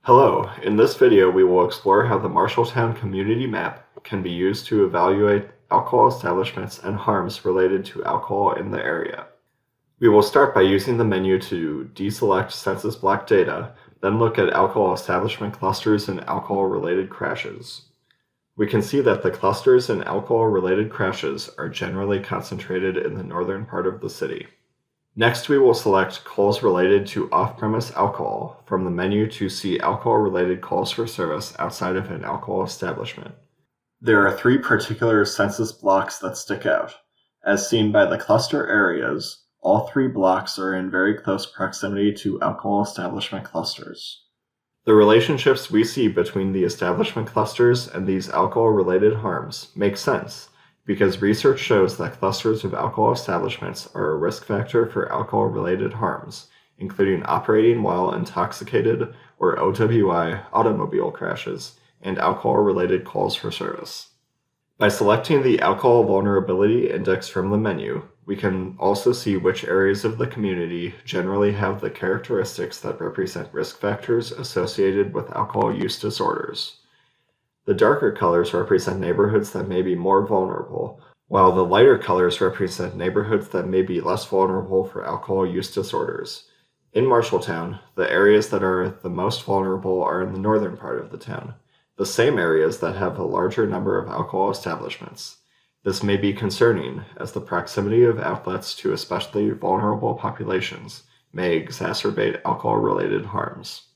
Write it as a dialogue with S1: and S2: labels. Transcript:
S1: Hello, in this video we will explore how the Marshalltown community map can be used to evaluate alcohol establishments and harms related to alcohol in the area. We will start by using the menu to deselect census block data, then look at alcohol establishment clusters and alcohol-related crashes. We can see that the clusters and alcohol-related crashes are generally concentrated in the northern part of the city. Next, we will select calls related to off-premise alcohol from the menu to see alcohol-related calls for service outside of an alcohol establishment. There are three particular census blocks that stick out. As seen by the cluster areas, all three blocks are in very close proximity to alcohol establishment clusters. The relationships we see between the establishment clusters and these alcohol-related harms make sense, because research shows that clusters of alcohol establishments are a risk factor for alcohol-related harms, including operating while intoxicated or OWI automobile crashes, and alcohol-related calls for service. By selecting the Alcohol Vulnerability Index from the menu, we can also see which areas of the community generally have the characteristics that represent risk factors associated with alcohol use disorders. The darker colors represent neighborhoods that may be more vulnerable, while the lighter colors represent neighborhoods that may be less vulnerable for alcohol use disorders. In Marshalltown, the areas that are the most vulnerable are in the northern part of the town, the same areas that have a larger number of alcohol establishments. This may be concerning, as the proximity of outlets to especially vulnerable populations may exacerbate alcohol-related harms.